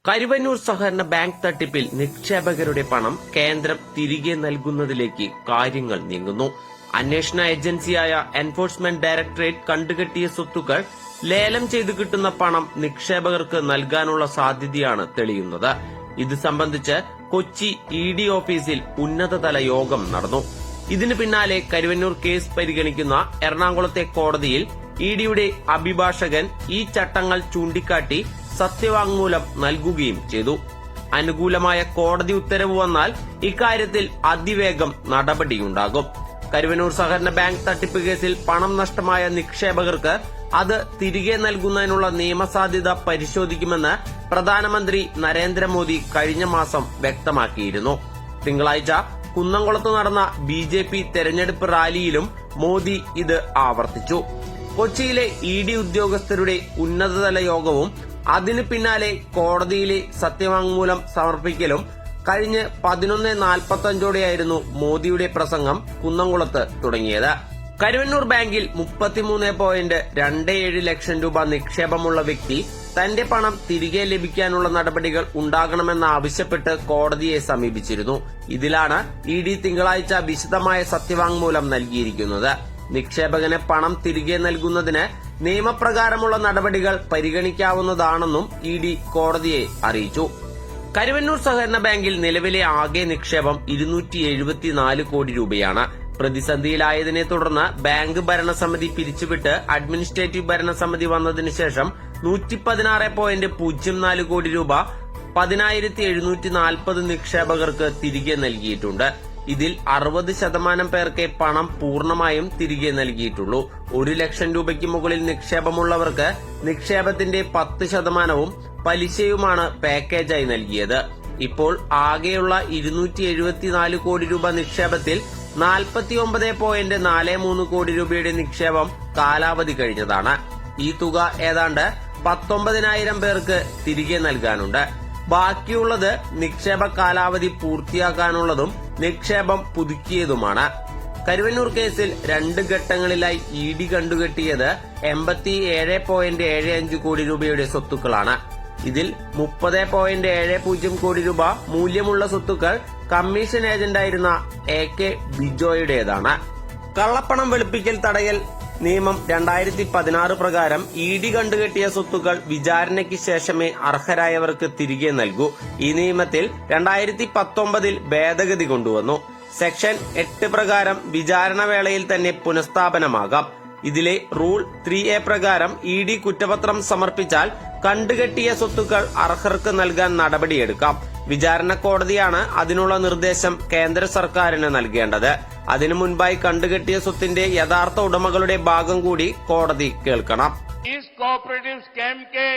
കരുവന്നൂർ സഹകരണ ബാങ്ക് തട്ടിപ്പിൽ നിക്ഷേപകരുടെ പണം കേന്ദ്രം തിരികെ നൽകുന്നതിലേക്ക് കാര്യങ്ങൾ നീങ്ങുന്നു. അന്വേഷണ ഏജൻസിയായ എൻഫോഴ്സ്മെന്റ് ഡയറക്ടറേറ്റ് കണ്ടുകെട്ടിയ സ്വത്തുക്കൾ ലേലം ചെയ്തു കിട്ടുന്ന പണം നിക്ഷേപകർക്ക് നൽകാനുള്ള സാധ്യതയാണ് തെളിയുന്നത്. ഇത് സംബന്ധിച്ച് കൊച്ചി ഇഡി ഓഫീസിൽ ഉന്നതതല യോഗം നടന്നു. ഇതിനു പിന്നാലെ കരുവന്നൂർ കേസ് പരിഗണിക്കുന്ന എറണാകുളത്തെ കോടതിയിൽ ഇഡിയുടെ അഭിഭാഷകൻ ഈ ചട്ടങ്ങൾ ചൂണ്ടിക്കാട്ടി സത്യവാങ്മൂലം നൽകുകയും ചെയ്തു. അനുകൂലമായ കോടതി ഉത്തരവ് വന്നാൽ ഇക്കാര്യത്തിൽ അതിവേഗം നടപടിയുണ്ടാകും. കരുവന്നൂർ സഹകരണ ബാങ്ക് തട്ടിപ്പ് കേസിൽ പണം നഷ്ടമായ നിക്ഷേപകർക്ക് അത് തിരികെ നൽകുന്നതിനുള്ള നിയമസാധ്യത പരിശോധിക്കുമെന്ന് പ്രധാനമന്ത്രി നരേന്ദ്രമോദി കഴിഞ്ഞ മാസം വ്യക്തമാക്കിയിരുന്നു. തിങ്കളാഴ്ച കുന്നംകുളത്ത് നടന്ന ബിജെപി തെരഞ്ഞെടുപ്പ് റാലിയിലും മോദി ഇത് ആവർത്തിച്ചു. കൊച്ചിയിലെ ഇഡി ഉദ്യോഗസ്ഥരുടെ ഉന്നതതല യോഗവും അതിനു പിന്നാലെ കോടതിയിലെ സത്യവാങ്മൂലം സമർപ്പിക്കലും കഴിഞ്ഞ് 11:45 മോദിയുടെ പ്രസംഗം കുന്നംകുളത്ത് തുടങ്ങിയത്. കരുവന്നൂർ ബാങ്കിൽ 33.27 ലക്ഷം രൂപ നിക്ഷേപമുള്ള വ്യക്തി തന്റെ പണം തിരികെ ലഭിക്കാനുള്ള നടപടികൾ ഉണ്ടാകണമെന്നാവശ്യപ്പെട്ട് കോടതിയെ സമീപിച്ചിരുന്നു. ഇതിലാണ് ഇഡി തിങ്കളാഴ്ച വിശദമായ സത്യവാങ്മൂലം നൽകിയിരിക്കുന്നത്. നിക്ഷേപകന് പണം തിരികെ നൽകുന്നതിന് നിയമപ്രകാരമുള്ള നടപടികൾ പരിഗണിക്കാവുന്നതാണെന്നും ഇഡി കോടതിയെ അറിയിച്ചു. കരുവന്നൂർ സഹകരണ ബാങ്കിൽ നിലവിലെ ആകെ നിക്ഷേപം 274 കോടി രൂപയാണ്. പ്രതിസന്ധിയിലായതിനെ തുടർന്ന് ബാങ്ക് ഭരണസമിതി പിരിച്ചുവിട്ട് അഡ്മിനിസ്ട്രേറ്റീവ് ഭരണസമിതി വന്നതിനു ശേഷം 116.04 കോടി രൂപ 10,740 നിക്ഷേപകർക്ക് തിരികെ നൽകിയിട്ടുണ്ട്. ഇതിൽ 60% പേർക്ക് പണം പൂർണ്ണമായും തിരികെ നൽകിയിട്ടുള്ളൂ. 1 ലക്ഷം രൂപയ്ക്ക് മുകളിൽ നിക്ഷേപമുള്ളവർക്ക് നിക്ഷേപത്തിന്റെ 10%വും പലിശയുമാണ് പാക്കേജായി നൽകിയത്. ഇപ്പോൾ ആകെയുള്ള 274 കോടി രൂപ നിക്ഷേപത്തിൽ 49.43 കോടി രൂപയുടെ നിക്ഷേപം കാലാവധി കഴിഞ്ഞതാണ്. ഈ തുക ഏതാണ്ട് 19,000 പേർക്ക് തിരികെ നൽകാനുണ്ട്. ബാക്കിയുള്ളത് നിക്ഷേപ കാലാവധി പൂർത്തിയാക്കാനുള്ളതും നിക്ഷേപം പുതുക്കിയതുമാണ്. കരുവന്നൂർ കേസിൽ 2 ഘട്ടങ്ങളിലായി ഇഡി കണ്ടുകെട്ടിയത് 87.75 കോടി രൂപയുടെ സ്വത്തുക്കളാണ്. ഇതിൽ 30.70 കോടി രൂപ മൂല്യമുള്ള സ്വത്തുക്കൾ കമ്മീഷൻ ഏജന്റായിരുന്ന AK ബിജോയുടേതാണ്. കള്ളപ്പണം വെളുപ്പിക്കൽ തടയൽ നിയമം 2016 പ്രകാരം ഇഡി കണ്ടുകെട്ടിയ സ്വത്തുക്കൾ വിചാരണയ്ക്ക് ശേഷമേ അർഹരായവർക്ക് തിരികെ നൽകൂ. ഈ നിയമത്തിൽ 2019 ഭേദഗതി കൊണ്ടുവന്നു. സെക്ഷൻ 8 പ്രകാരം വിചാരണ വേളയിൽ തന്നെ പുനഃസ്ഥാപനമാകാം. ഇതിലെ റൂൾ 3A പ്രകാരം ഇഡി കുറ്റപത്രം സമർപ്പിച്ചാൽ കണ്ടുകെട്ടിയ സ്വത്തുക്കൾ അർഹർക്ക് നൽകാൻ നടപടിയെടുക്കാം. വിചാരണ കോടതിയാണ് അതിനുള്ള നിർദ്ദേശം കേന്ദ്ര സർക്കാരിന് നൽകേണ്ടത്. അതിനു മുൻപായി കണ്ടുകെട്ടിയ സ്വത്തിന്റെ യഥാർത്ഥ ഉടമകളുടെ ഭാഗം കൂടി കോടതി കേൾക്കണം. इस कोऑपरेटिव स्कैम के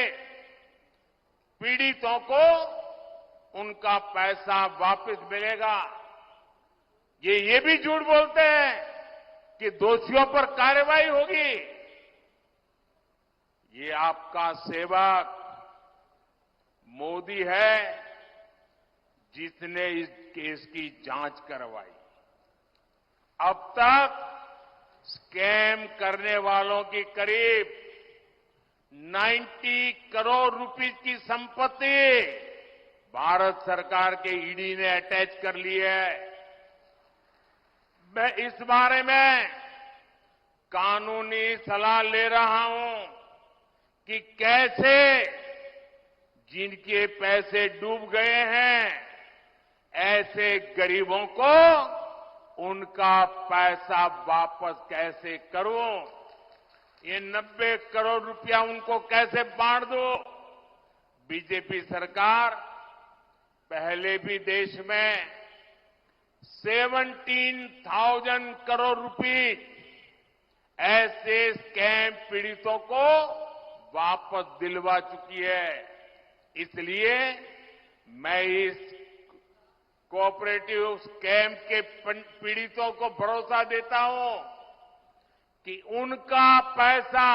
पीड़ितों को उनका पैसा वापस मिलेगा। ये भी झूठ बोलते हैं कि दोषियों पर कार्रवाई होगी। ये आपका सेवक मोदी है जिसने इस केस की जांच करवाई। अब तक स्कैम करने वालों की करीब 90 करोड़ रुपीस की संपत्ति भारत सरकार के ईडी ने अटैच कर ली है। मैं इस बारे में कानूनी सलाह ले रहा हूं कि कैसे जिनके पैसे डूब गए हैं ऐसे गरीबों को उनका पैसा वापस कैसे करूं, ये 90 करोड़ रुपया उनको कैसे बांट दूं। बीजेपी सरकार पहले भी देश में 17,000 करोड़ रुपीस ऐसे स्कैम पीड़ितों को वापस दिलवा चुकी है। इसलिए मैं इस कोऑपरेटिव स्कैम के पीड़ितों को भरोसा देता हूं कि उनका पैसा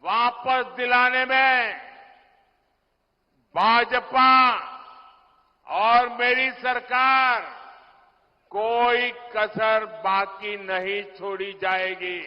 वापस दिलाने में भाजपा और मेरी सरकार कोई कसर बाकी नहीं छोड़ी जाएगी।